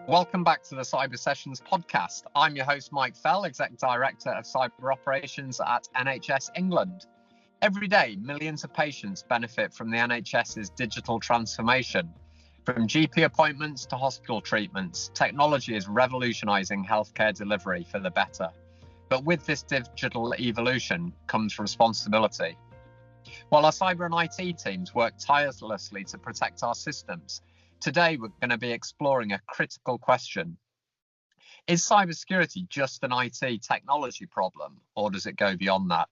Welcome back to the Cyber Sessions podcast. I'm your host, Mike Fell, Exec Director of Cyber Operations at NHS England. Every day, millions of patients benefit from the NHS's digital transformation. From GP appointments to hospital treatments, technology is revolutionising healthcare delivery for the better. But with this digital evolution comes responsibility. While our cyber and IT teams work tirelessly to protect our systems, today we're going to be exploring a critical question. Is cybersecurity just an IT technology problem, or does it go beyond that?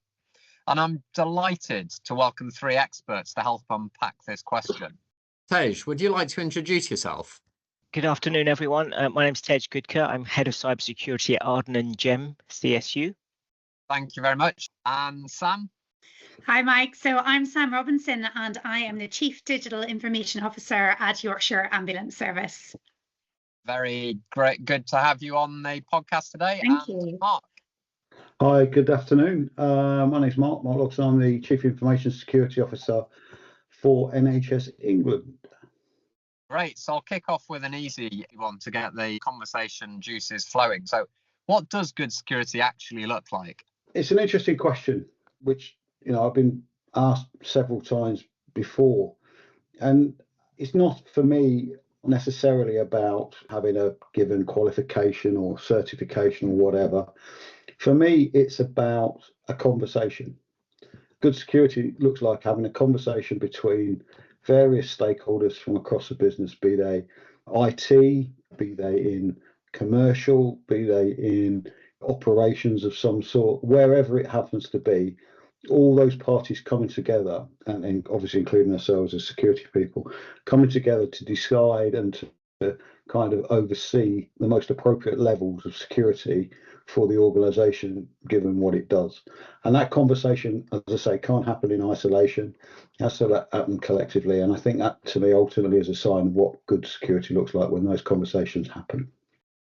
And I'm delighted to welcome three experts to help unpack this question. Tej, would you like to introduce yourself? Good afternoon, everyone. My name is Tej Goodker. I'm Head of Cybersecurity at Arden and Gem CSU. Thank you very much. And Sam? Hi, Mike. So I'm Sam Robinson, and I am the Chief Digital Information Officer at Yorkshire Ambulance Service. Very great. Good to have you on the podcast today. Thank you. Mark? Hi, good afternoon. My name is Mark Locks. I'm the Chief Information Security Officer for NHS England. Great. So I'll kick off with an easy one to get the conversation juices flowing. So what does good security actually look like? It's an interesting question, which I've been asked several times before. And it's not for me necessarily about having a given qualification or certification or whatever. For me, it's about a conversation. Good security looks like having a conversation between various stakeholders from across the business, be they IT, be they in commercial, be they in operations of some sort, wherever it happens to be, all those parties coming together, and obviously including ourselves as security people, coming together to decide and to kind of oversee the most appropriate levels of security for the organisation, given what it does. And that conversation, as I say, can't happen in isolation. It has to happen collectively. And I think that, to me, ultimately is a sign of what good security looks like when those conversations happen.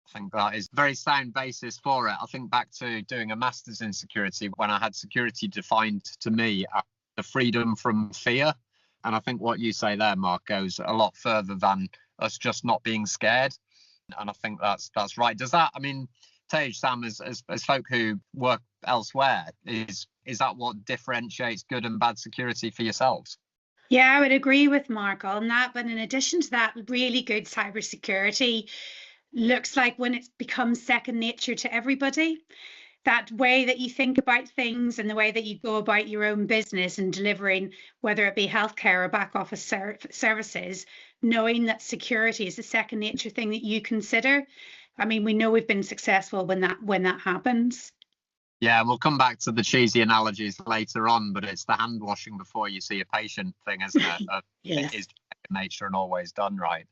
I think that is a very sound basis for it. I think back to doing a master's in security when I had security defined to me as the freedom from fear. And I think what you say there, Mark, goes a lot further than us just not being scared. And I think that's right. Does that, Tej, Sam, as folk who work elsewhere, is that what differentiates good and bad security for yourselves? Yeah, I would agree with Mark on that. But in addition to that, really good cybersecurity looks like when it becomes second nature to everybody. That way that you think about things and the way that you go about your own business and delivering, whether it be healthcare or back office services, knowing that security is a second nature thing that you consider. We know we've been successful when that happens. Yeah, we'll come back to the cheesy analogies later on, but it's the hand washing before you see a patient thing, isn't it? Yes. It is second nature and always done right.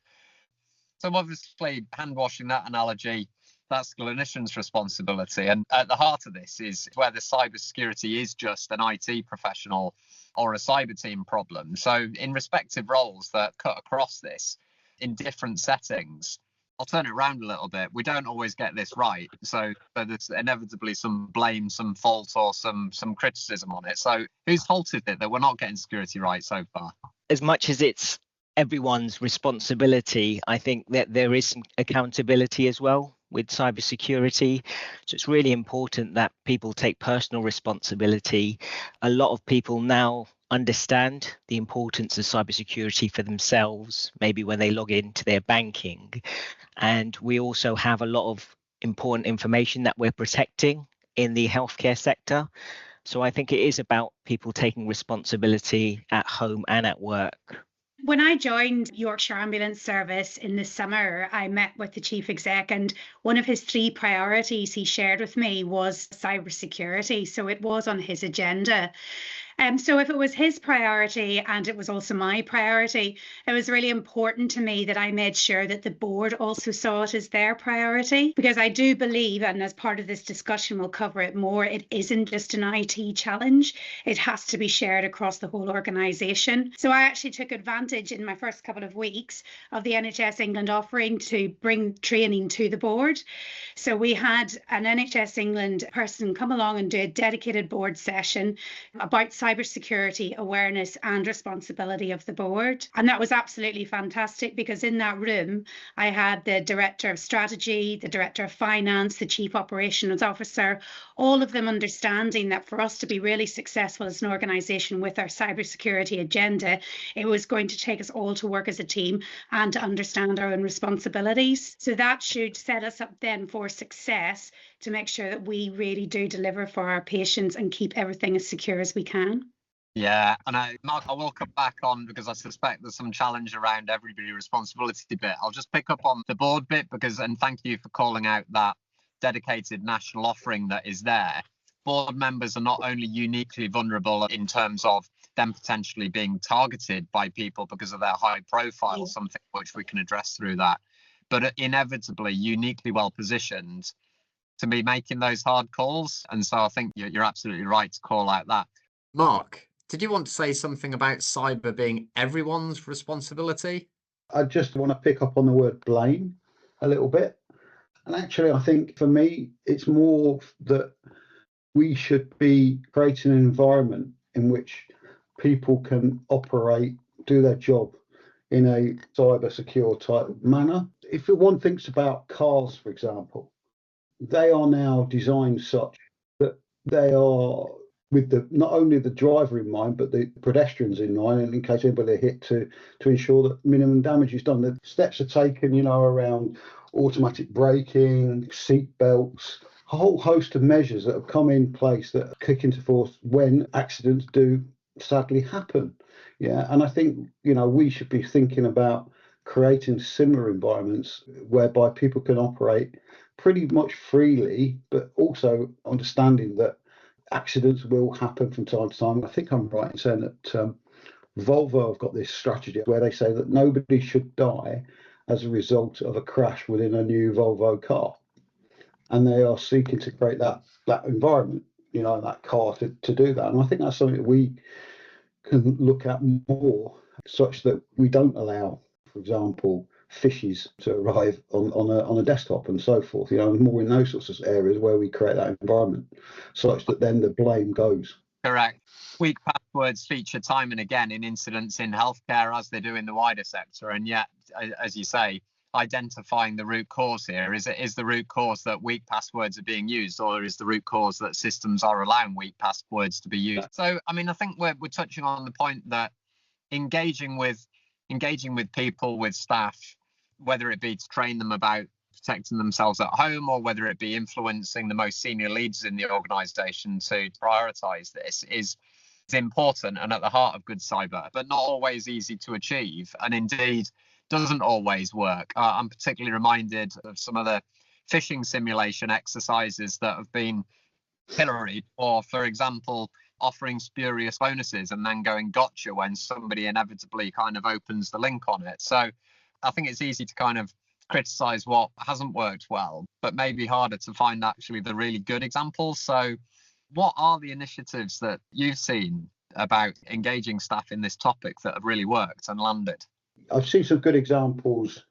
So obviously, hand washing, that analogy, that's the clinician's responsibility. And at the heart of this is whether cybersecurity is just an IT professional or a cyber team problem. So in respective roles that cut across this in different settings, I'll turn it around a little bit. We don't always get this right. So there's inevitably some blame, some fault, or some criticism on it. So whose fault is it that we're not getting security right so far? As much as it's everyone's responsibility, I think that there is some accountability as well with cybersecurity. So it's really important that people take personal responsibility. A lot of people now understand the importance of cybersecurity for themselves, maybe when they log into their banking. And we also have a lot of important information that we're protecting in the healthcare sector. So I think it is about people taking responsibility at home and at work. When I joined Yorkshire Ambulance Service in the summer, I met with the chief exec, and one of his 3 priorities he shared with me was cybersecurity. So it was on his agenda. So if it was his priority and it was also my priority, it was really important to me that I made sure that the board also saw it as their priority, because I do believe, and as part of this discussion we'll cover it more, it isn't just an IT challenge. It has to be shared across the whole organisation. So I actually took advantage in my first couple of weeks of the NHS England offering to bring training to the board. So we had an NHS England person come along and do a dedicated board session about cybersecurity awareness and responsibility of the board. And that was absolutely fantastic, because in that room, I had the Director of Strategy, the Director of Finance, the Chief Operations Officer, all of them understanding that for us to be really successful as an organisation with our cybersecurity agenda, it was going to take us all to work as a team and to understand our own responsibilities. So that should set us up then for success, to make sure that we really do deliver for our patients and keep everything as secure as we can. Yeah, and Mark, I will come back on, because I suspect there's some challenge around everybody responsibility bit. I'll just pick up on the board bit, and thank you for calling out that dedicated national offering that is there. Board members are not only uniquely vulnerable in terms of them potentially being targeted by people because of their high profile, something which we can address through that, but inevitably uniquely well positioned to be making those hard calls. And so I think you're absolutely right to call out that. Mark, did you want to say something about cyber being everyone's responsibility? I just want to pick up on the word blame a little bit. And actually, I think for me, it's more that we should be creating an environment in which people can operate, do their job in a cyber secure type manner. If one thinks about cars, for example, they are now designed such that they are with not only the driver in mind, but the pedestrians in mind, and in case anybody hit, to ensure that minimum damage is done. The steps are taken, around automatic braking, seat belts, a whole host of measures that have come in place that kick into force when accidents do sadly happen. Yeah, and I think we should be thinking about creating similar environments whereby people can operate pretty much freely, but also understanding that accidents will happen from time to time. I think I'm right in saying that Volvo have got this strategy where they say that nobody should die as a result of a crash within a new Volvo car. And they are seeking to create that environment, that car to do that. And I think that's something that we can look at more, such that we don't allow, for example, fishes to arrive on a desktop and so forth, more in those sorts of areas where we create that environment such that then the blame goes. Correct. Weak passwords feature time and again in incidents in healthcare, as they do in the wider sector. And yet, as you say, identifying the root cause here, is the root cause that weak passwords are being used, or is the root cause that systems are allowing weak passwords to be used? So, I think we're touching on the point that engaging with people, with staff, whether it be to train them about protecting themselves at home, or whether it be influencing the most senior leaders in the organisation to prioritise this, is important and at the heart of good cyber, but not always easy to achieve, and indeed doesn't always work. I'm particularly reminded of some of the phishing simulation exercises that have been pilloried, or, for example, offering spurious bonuses and then going gotcha when somebody inevitably kind of opens the link on it. So I think it's easy to kind of criticize what hasn't worked well, but maybe harder to find actually the really good examples. So what are the initiatives that you've seen about engaging staff in this topic that have really worked and landed? I've seen some good examples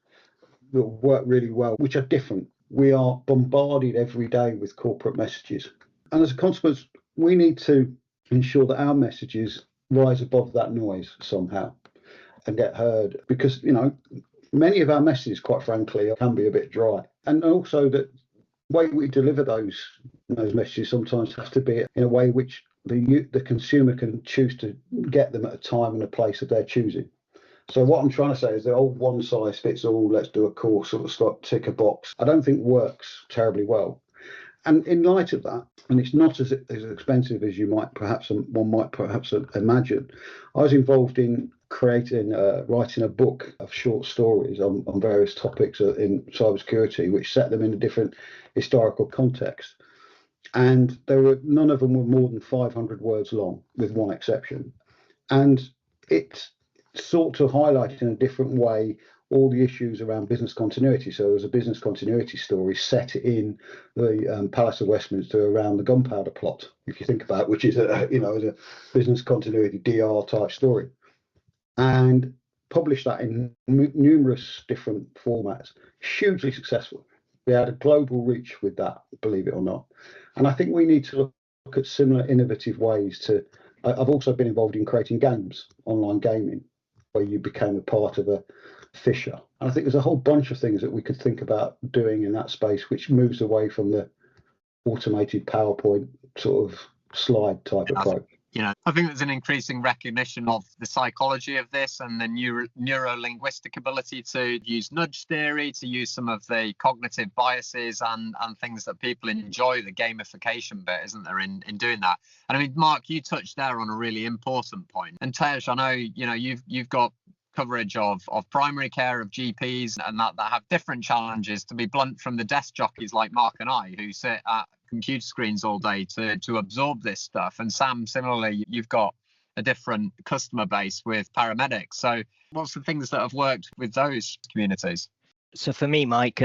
that work really well, which are different. We are bombarded every day with corporate messages. And as a consequence, we need to ensure that our messages rise above that noise somehow and get heard, because, many of our messages, quite frankly, can be a bit dry. And also that way we deliver those messages sometimes has to be in a way which the consumer can choose to get them at a time and a place of their choosing. So what I'm trying to say is the old one size fits all, let's do a course, sort of tick a box, I don't think works terribly well. And in light of that, and it's not as expensive as one might perhaps imagine, I was involved in writing a book of short stories on various topics in cybersecurity, which set them in a different historical context. And none of them were more than 500 words long, with one exception. And it sought to highlight in a different way all the issues around business continuity. So there's a business continuity story set in the Palace of Westminster around the gunpowder plot, if you think about it, which is a business continuity DR type story, and published that in numerous different formats. Hugely successful. We had a global reach with that, believe it or not. And I think we need to look at similar innovative ways to I've also been involved in creating games, online gaming, where you became a part of a fisher. And I think there's a whole bunch of things that we could think about doing in that space, which moves away from the automated PowerPoint sort of slide type approach. I think there's an increasing recognition of the psychology of this and the neuro-linguistic ability to use nudge theory, to use some of the cognitive biases and things that people enjoy, the gamification bit, isn't there, in doing that? And I mean, Mark, you touched there on a really important point. And Tej, I know, you've got coverage of primary care, of GPs, and that have different challenges, to be blunt, from the desk jockeys like Mark and I, who sit at computer screens all day to absorb this stuff. And Sam, similarly, you've got a different customer base with paramedics. So what's the things that have worked with those communities? So for me, Mike,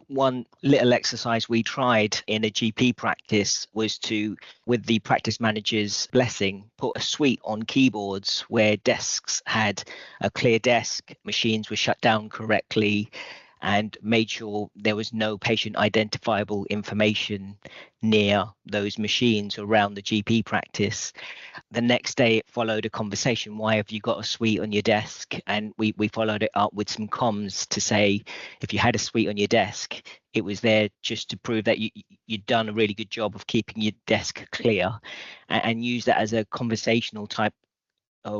one little exercise we tried in a GP practice was to, with the practice manager's blessing, put a suite on keyboards where desks had a clear desk, machines were shut down correctly, and made sure there was no patient identifiable information near those machines around the GP practice. The next day it followed a conversation. Why have you got a suite on your desk? And we followed it up with some comms to say, if you had a suite on your desk, it was there just to prove that you'd done a really good job of keeping your desk clear, and use that as a conversational type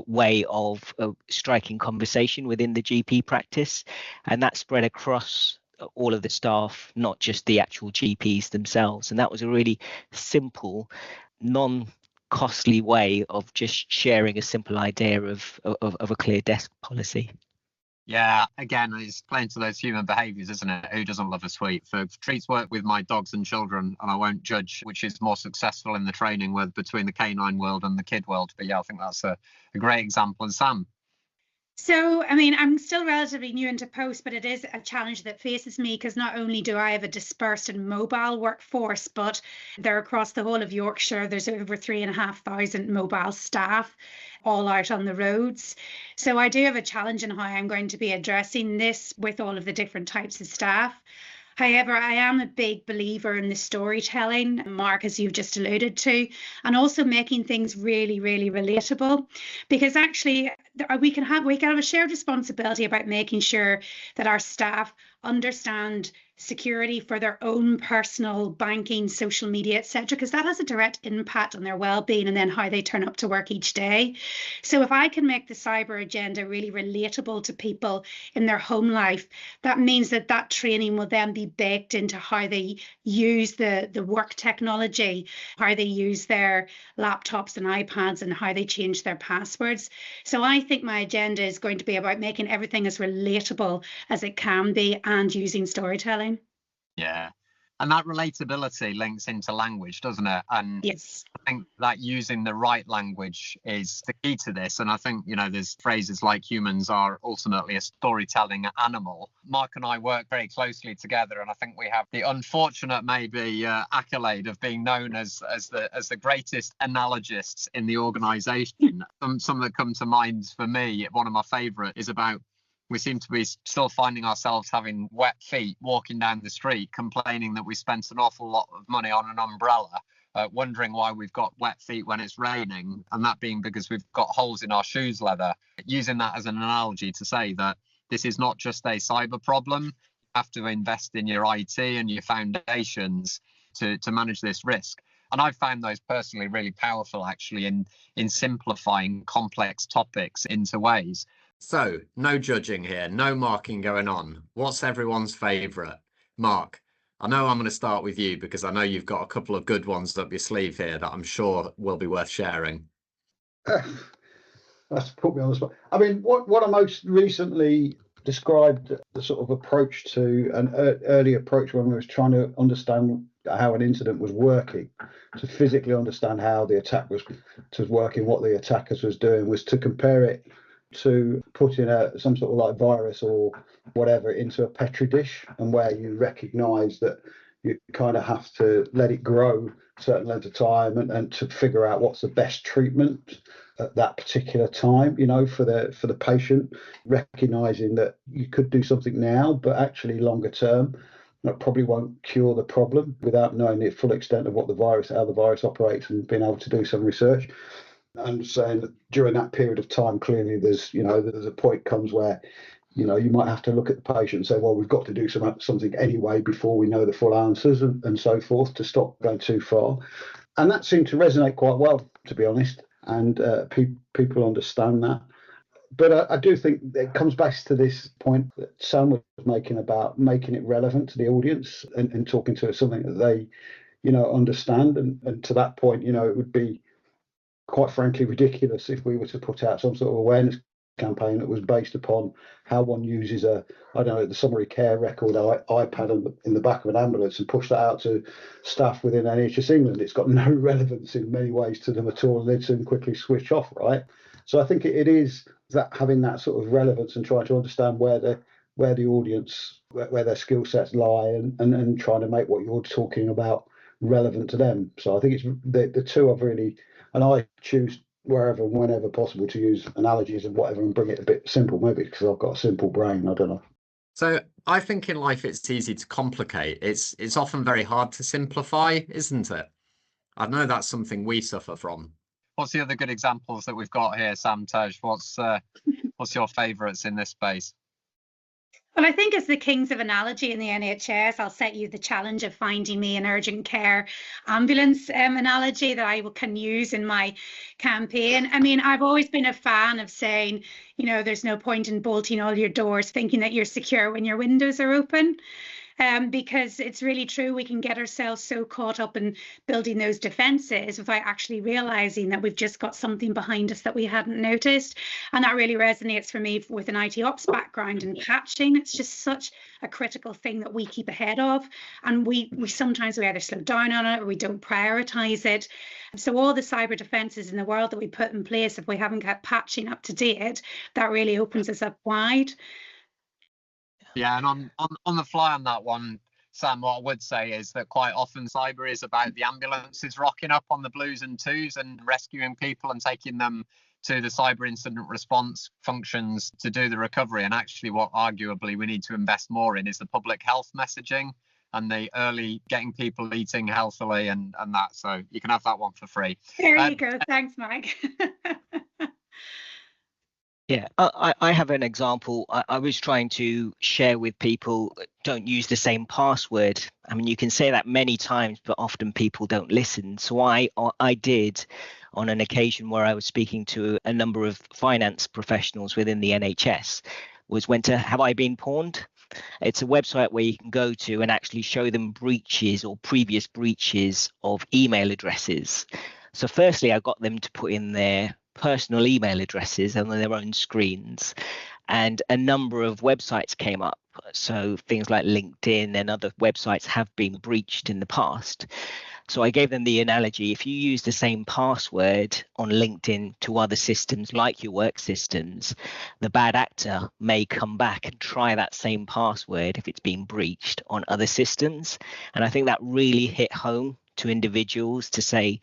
way of striking conversation within the GP practice. And that spread across all of the staff, not just the actual GPs themselves. And that was a really simple, non-costly way of just sharing a simple idea of a clear desk policy. Yeah, again, it's playing to those human behaviours, isn't it? Who doesn't love a sweet? For treats work with my dogs and children, and I won't judge which is more successful in the training with between the canine world and the kid world. But yeah, I think that's a great example. And Sam? So, I mean, I'm still relatively new into post, but it is a challenge that faces me, because not only do I have a dispersed and mobile workforce, but they're across the whole of Yorkshire. There's over 3,500 mobile staff all out on the roads. So I do have a challenge in how I'm going to be addressing this with all of the different types of staff. However, I am a big believer in the storytelling, Mark, as you've just alluded to, and also making things really, really relatable, because actually we can have a shared responsibility about making sure that our staff understand security for their own personal banking, social media, etc., because that has a direct impact on their well-being and then how they turn up to work each day. So if I can make the cyber agenda really relatable to people in their home life, that means that training will then be baked into how they use the work technology, how they use their laptops and iPads, and how they change their passwords. So I think my agenda is going to be about making everything as relatable as it can be and using storytelling. Yeah. And that relatability links into language, doesn't it? And yes, I think that using the right language is the key to this. And I think, there's phrases like humans are ultimately a storytelling animal. Mark and I work very closely together, and I think we have the unfortunate, maybe, accolade of being known as the greatest analogists in the organisation. Some that come to mind for me, one of my favourite is about, we seem to be still finding ourselves having wet feet walking down the street, complaining that we spent an awful lot of money on an umbrella, wondering why we've got wet feet when it's raining, and that being because we've got holes in our shoes leather. Using that as an analogy to say that this is not just a cyber problem. You have to invest in your IT and your foundations to manage this risk. And I've found those personally really powerful, actually, in simplifying complex topics into ways. So, no judging here, no marking going on. What's everyone's favourite? Mark, I know I'm going to start with you because I know you've got a couple of good ones up your sleeve here that I'm sure will be worth sharing. That's put me on the spot. I mean, what I most recently described the sort of approach to an early approach when we was trying to understand how an incident was working, to physically understand how the attack was working, what the attackers was doing, was to compare it to putting some sort of like virus or whatever into a petri dish, and where you recognize that you kind of have to let it grow a certain length of time and to figure out what's the best treatment at that particular time, for the patient, recognizing that you could do something now, but actually longer term that probably won't cure the problem, without knowing the full extent of how the virus operates and being able to do some research. and saying that during that period of time, clearly there's a point comes where you might have to look at the patient and say, well, we've got to do something anyway before we know the full answers and so forth, to stop going too far. And that seemed to resonate quite well, to be honest, and people understand that. But I do think it comes back to this point that Sam was making about making it relevant to the audience and talking to something that they understand. And to that point, it would be quite frankly ridiculous if we were to put out some sort of awareness campaign that was based upon how one uses the summary care record iPad in the back of an ambulance and push that out to staff within NHS England. It's got no relevance in many ways to them at all, and they'd soon quickly switch off, right? So I think it is that having that sort of relevance and trying to understand where the audience, where their skill sets lie, and trying to make what you're talking about relevant to them. So I think it's the two are really, and I choose wherever and whenever possible to use analogies and whatever and bring it a bit simple, maybe because I've got a simple brain, I don't know. So I think in life it's easy to complicate. It's often very hard to simplify, isn't it? I know that's something we suffer from. What's the other good examples that we've got here, Sam, Tej? What's your favourites in this space? Well, I think as the kings of analogy in the NHS, I'll set you the challenge of finding me an urgent care ambulance analogy that I can use in my campaign. I mean, I've always been a fan of saying, there's no point in bolting all your doors thinking that you're secure when your windows are open. Because it's really true, we can get ourselves so caught up in building those defenses without actually realizing that we've just got something behind us that we hadn't noticed. And that really resonates for me with an IT ops background and patching. It's just such a critical thing that we keep ahead of. And we sometimes we either slow down on it or we don't prioritize it. So all the cyber defenses in the world that we put in place, if we haven't got patching up to date, that really opens us up wide. Yeah, and on the fly on that one, Sam, what I would say is that quite often cyber is about the ambulances rocking up on the blues and twos and rescuing people and taking them to the cyber incident response functions to do the recovery. And actually what arguably we need to invest more in is the public health messaging and the early getting people eating healthily and that. So you can have that one for free. There you go. Thanks, Mike. Yeah, I have an example. I was trying to share with people, don't use the same password. I mean, you can say that many times, but often people don't listen. So I did on an occasion where I was speaking to a number of finance professionals within the NHS, went to Have I Been Pawned? It's a website where you can go to and actually show them breaches or previous breaches of email addresses. So firstly, I got them to put in their personal email addresses on their own screens, and a number of websites came up. So things like LinkedIn and other websites have been breached in the past. So I gave them the analogy, if you use the same password on LinkedIn to other systems like your work systems, the bad actor may come back and try that same password if it's been breached on other systems. And I think that really hit home to individuals to say,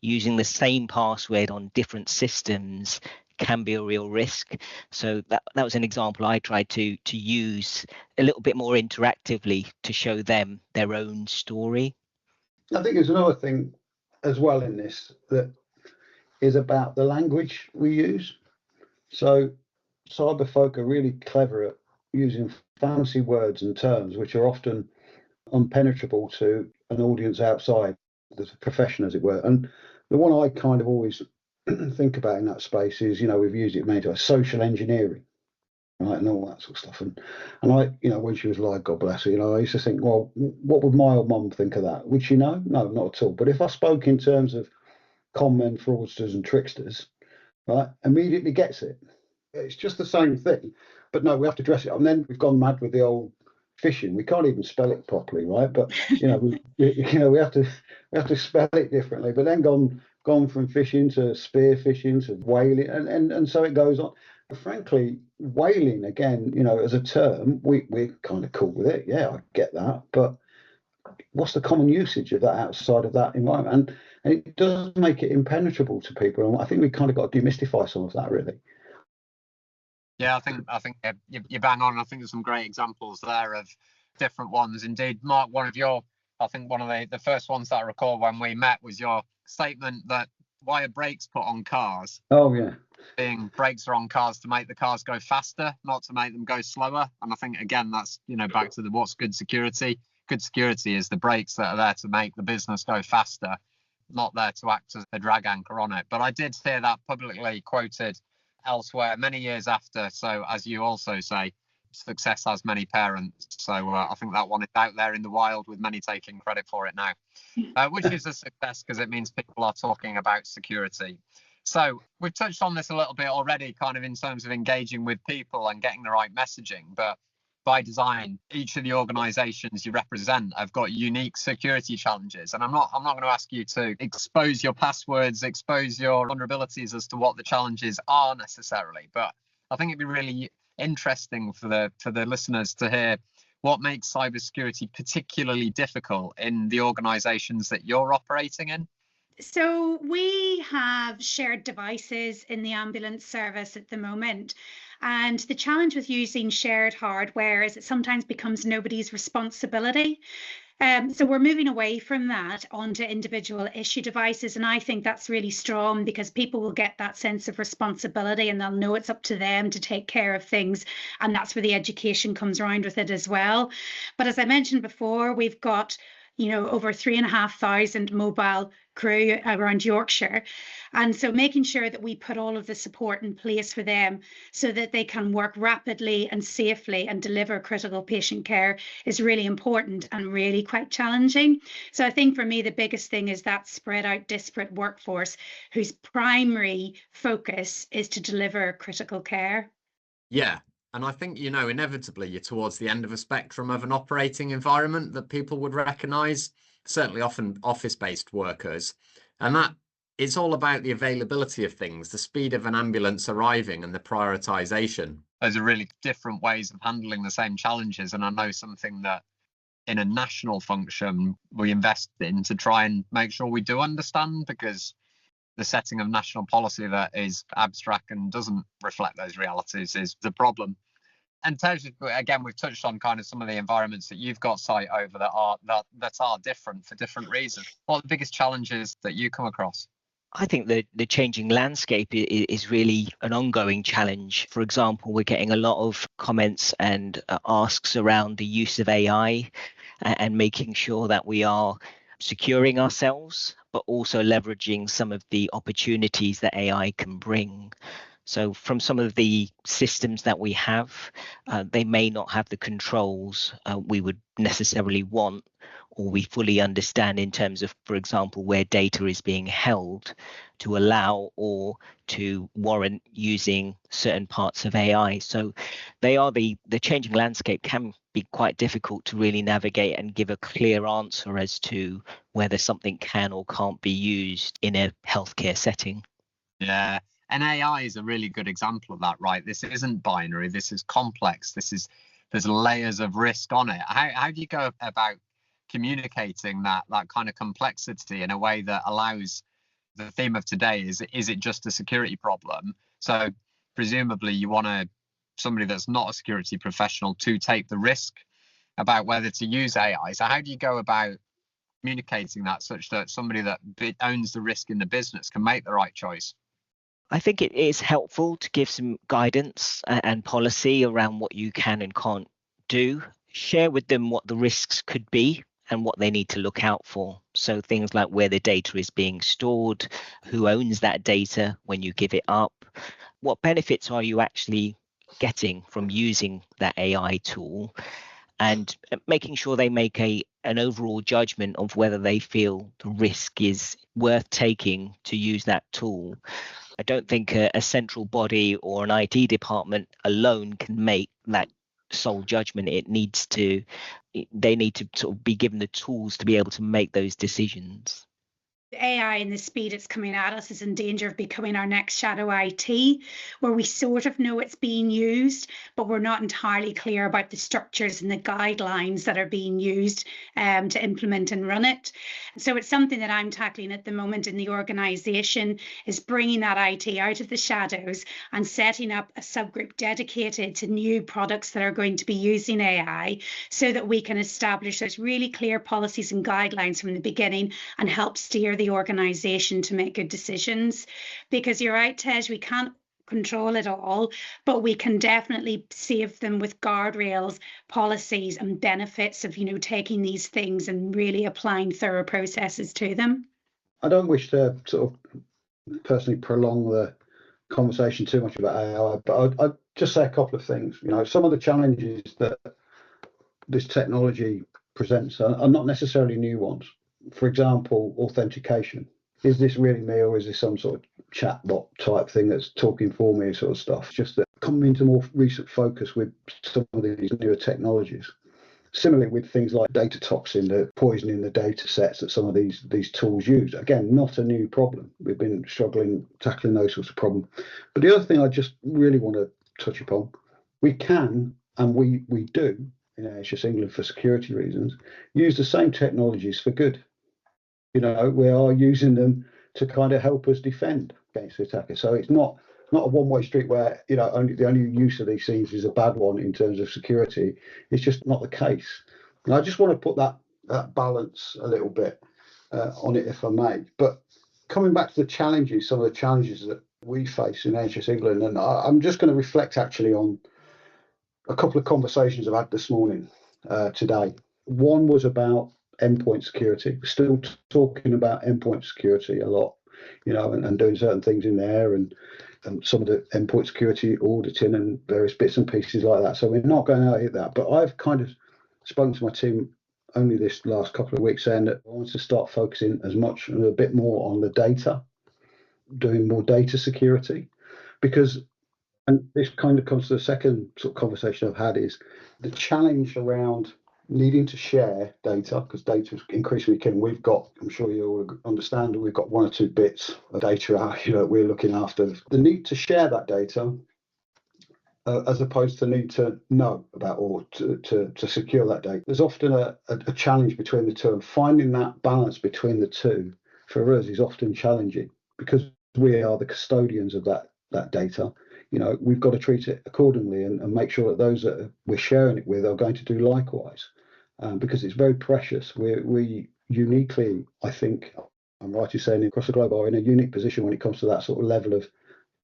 using the same password on different systems can be a real risk. So that was an example I tried to use a little bit more interactively to show them their own story. I think there's another thing as well in this that is about the language we use. So cyber folk are really clever at using fancy words and terms which are often unpenetrable to an audience outside the profession, as it were. And the one I kind of always think about in that space is, we've used it many times, social engineering, right, and all that sort of stuff. And I, when she was alive, God bless her, I used to think, well, what would my old mum think of that? Would she know? No, not at all. But if I spoke in terms of con men, fraudsters and tricksters, right, immediately gets it. It's just the same thing. But no, we have to dress it up. And then we've gone mad with the old phishing. We can't even spell it properly, right? But we have to spell it differently. But then gone from phishing to spear phishing to whaling, and so it goes on. But frankly, whaling again, as a term, we're kind of cool with it. Yeah, I get that. But what's the common usage of that outside of that environment? And it does make it impenetrable to people. And I think we kind of got to demystify some of that, really. Yeah, I think you bang on. I think there's some great examples there of different ones. Indeed, Mark, one of the first ones that I recall when we met was your statement that why are brakes put on cars? Oh, yeah. Being brakes are on cars to make the cars go faster, not to make them go slower. And I think, again, that's, back to what's good security. Good security is the brakes that are there to make the business go faster, not there to act as a drag anchor on it. But I did hear that publicly quoted elsewhere many years after. So as you also say, success has many parents. So I think that one is out there in the wild with many taking credit for it now, which is a success because it means people are talking about security. So we've touched on this a little bit already, kind of in terms of engaging with people and getting the right messaging. But by design, each of the organizations you represent have got unique security challenges. And I'm not going to ask you to expose your passwords, expose your vulnerabilities as to what the challenges are necessarily. But I think it'd be really interesting for the listeners to hear what makes cybersecurity particularly difficult in the organizations that you're operating in. So we have shared devices in the ambulance service at the moment. And the challenge with using shared hardware is it sometimes becomes nobody's responsibility. So we're moving away from that onto individual issue devices. And I think that's really strong because people will get that sense of responsibility and they'll know it's up to them to take care of things. And that's where the education comes around with it as well. But as I mentioned before, we've got over 3,500 mobile crew around Yorkshire. And so making sure that we put all of the support in place for them so that they can work rapidly and safely and deliver critical patient care is really important and really quite challenging. So I think for me, the biggest thing is that spread out disparate workforce whose primary focus is to deliver critical care. Yeah. And I think, inevitably you're towards the end of a spectrum of an operating environment that people would recognise, certainly often office-based workers. And that it's all about the availability of things, the speed of an ambulance arriving and the prioritisation. Those are really different ways of handling the same challenges. And I know something that in a national function we invest in to try and make sure we do understand, because the setting of national policy that is abstract and doesn't reflect those realities is the problem. And again, we've touched on kind of some of the environments that you've got sight over that are different for different reasons. What are the biggest challenges that you come across? I think the changing landscape is really an ongoing challenge. For example, we're getting a lot of comments and asks around the use of AI and making sure that we are securing ourselves, but also leveraging some of the opportunities that AI can bring. So from some of the systems that we have, they may not have the controls we would necessarily want, or we fully understand in terms of, for example, where data is being held to allow or to warrant using certain parts of AI. So the changing landscape can be quite difficult to really navigate and give a clear answer as to whether something can or can't be used in a healthcare setting. Yeah. And AI is a really good example of that, right? This isn't binary. This is complex. There's layers of risk on it. How do you go about communicating that kind of complexity in a way that allows the theme of today is it just a security problem? So presumably you want somebody that's not a security professional to take the risk about whether to use AI. So how do you go about communicating that such that somebody that owns the risk in the business can make the right choice? I think it is helpful to give some guidance and policy around what you can and can't do. Share with them what the risks could be and what they need to look out for. So things like where the data is being stored, who owns that data when you give it up, what benefits are you actually getting from using that AI tool, and making sure they make an overall judgment of whether they feel the risk is worth taking to use that tool. I don't think a central body or an IT department alone can make that sole judgment. They need to sort of be given the tools to be able to make those decisions. AI and the speed it's coming at us is in danger of becoming our next shadow IT, where we sort of know it's being used, but we're not entirely clear about the structures and the guidelines that are being used to implement and run it. So it's something that I'm tackling at the moment in the organisation, is bringing that IT out of the shadows and setting up a subgroup dedicated to new products that are going to be using AI, so that we can establish those really clear policies and guidelines from the beginning and help steer empower the organisation to make good decisions. Because you're right, Tej, we can't control it all, but we can definitely save them with guardrails, policies and benefits of, taking these things and really applying thorough processes to them. I don't wish to sort of personally prolong the conversation too much about AI, but I'd just say a couple of things. Some of the challenges that this technology presents are not necessarily new ones. For example, authentication. Is this really me, or is this some sort of chatbot type thing that's talking for me, sort of stuff? It's just that coming into more recent focus with some of these newer technologies. Similarly with things like data toxin, the poisoning the data sets that some of these tools use. Again, not a new problem. We've been struggling tackling those sorts of problems. But the other thing I just really want to touch upon, we can, and we do, in NHS England for security reasons, use the same technologies for good. We are using them to kind of help us defend against the attacker. So it's not a one-way street where the only use of these things is a bad one in terms of security. It's just not the case. And I just want to put that balance a little bit on it, if I may. But coming back to the challenges, some of the challenges that we face in NHS England, and I'm just going to reflect actually on a couple of conversations I've had this morning, today. One was about endpoint security. We're still talking about endpoint security a lot, and doing certain things in there, and some of the endpoint security auditing and various bits and pieces like that. So we're not going out at that. But I've kind of spoken to my team only this last couple of weeks saying that I want to start focusing as much and a bit more on the data, doing more data security, because, and this kind of comes to the second sort of conversation I've had, is the challenge around needing to share data, because data is increasingly key. We've got, I'm sure you all understand, we've got 1 or 2 bits of data out, we're looking after. The need to share that data, as opposed to need to know about or to secure that data. There's often a challenge between the two, and finding that balance between the two for us is often challenging, because we are the custodians of that data. We've got to treat it accordingly and make sure that those that we're sharing it with are going to do likewise, because it's very precious. We uniquely, I think, I'm right in saying, across the globe are in a unique position when it comes to that sort of level of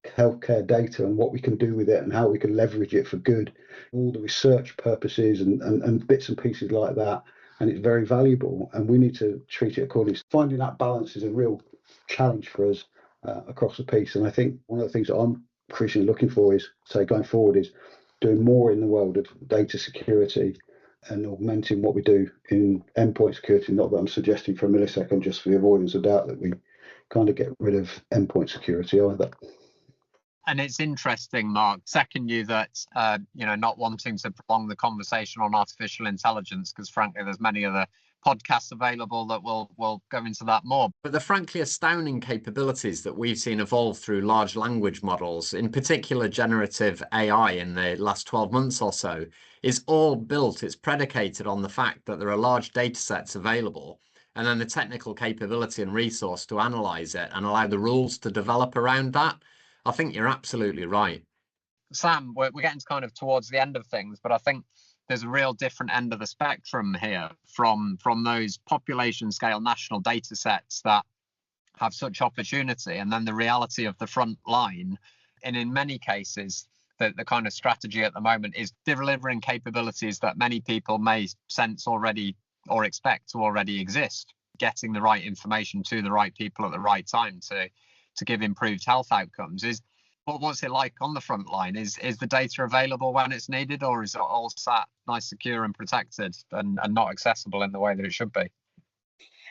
healthcare data and what we can do with it and how we can leverage it for good, all the research purposes and bits and pieces like that. And it's very valuable, and we need to treat it accordingly. Finding that balance is a real challenge for us across the piece. And I think one of the things that I'm increasingly looking for is, say, going forward, is doing more in the world of data security and augmenting what we do in endpoint security. Not that I'm suggesting for a millisecond, just for the avoidance of doubt, that we kind of get rid of endpoint security either. And it's interesting, Mark, second you that, not wanting to prolong the conversation on artificial intelligence, because frankly, there's many other podcasts available that will go into that more. But the frankly astounding capabilities that we've seen evolve through large language models, in particular generative AI in the last 12 months or so, is all built, it's predicated on the fact that there are large data sets available, and then the technical capability and resource to analyze it and allow the rules to develop around that. I think you're absolutely right. Sam, we're getting kind of towards the end of things, but I think there's a real different end of the spectrum here from those population scale national data sets that have such opportunity, and then the reality of the front line. And in many cases, the kind of strategy at the moment is delivering capabilities that many people may sense already or expect to already exist, getting the right information to the right people at the right time to give improved health outcomes. What's it like on the front line? Is the data available when it's needed, or is it all sat nice, secure and protected and not accessible in the way that it should be?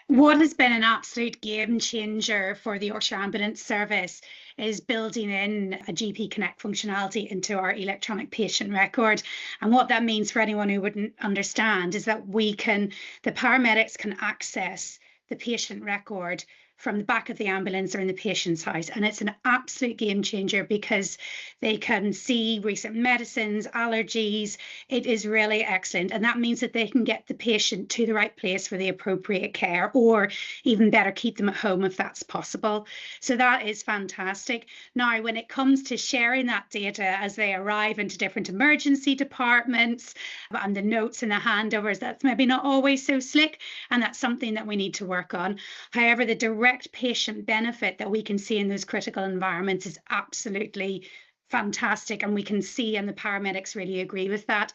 What has been an absolute game changer for the Yorkshire Ambulance Service is building in a GP Connect functionality into our electronic patient record. And what that means for anyone who wouldn't understand is that the paramedics can access the patient record from the back of the ambulance or in the patient's house. And it's an absolute game changer because they can see recent medicines, allergies. It is really excellent. And that means that they can get the patient to the right place for the appropriate care, or even better, keep them at home if that's possible. So that is fantastic. Now, when it comes to sharing that data as they arrive into different emergency departments and the notes and the handovers, that's maybe not always so slick. And that's something that we need to work on. However, the direct direct patient benefit that we can see in those critical environments is absolutely fantastic. And we can see, and the paramedics really agree with that.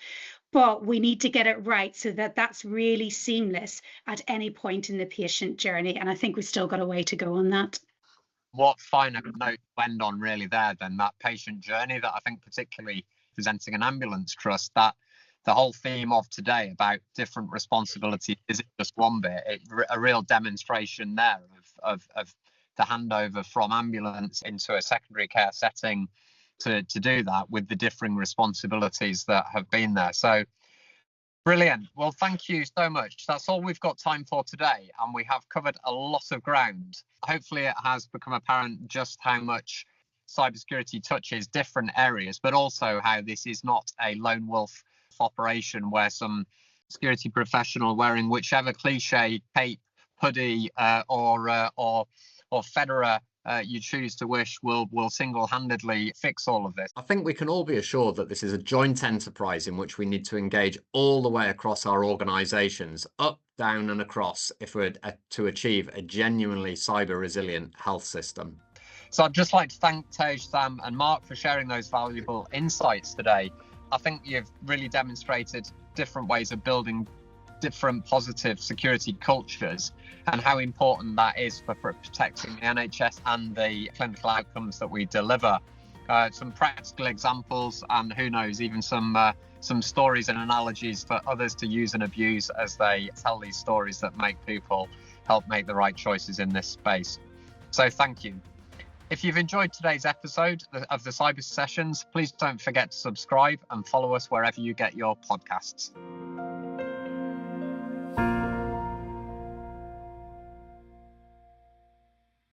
But we need to get it right so that that's really seamless at any point in the patient journey. And I think we've still got a way to go on that. What finer note to end on really there than that patient journey that I think particularly presenting an ambulance trust, that the whole theme of today about different responsibility isn't just one bit, a real demonstration there of the handover from ambulance into a secondary care setting to do that with the differing responsibilities that have been there. So brilliant. Well, thank you so much. That's all we've got time for today, and we have covered a lot of ground. Hopefully it has become apparent just how much cybersecurity touches different areas, but also how this is not a lone wolf operation where some security professional wearing whichever cliche cape, hoodie or fedora you choose to wish will single-handedly fix all of this. I think we can all be assured that this is a joint enterprise in which we need to engage all the way across our organisations, up, down and across, if we're to achieve a genuinely cyber resilient health system. So I'd just like to thank Tej, Sam and Mark for sharing those valuable insights today. I think you've really demonstrated different ways of building different positive security cultures and how important that is for protecting the NHS and the clinical outcomes that we deliver. Some practical examples, and who knows, even some stories and analogies for others to use and abuse as they tell these stories that make people help make the right choices in this space. So thank you. If you've enjoyed today's episode of the Cyber Sessions, please don't forget to subscribe and follow us wherever you get your podcasts.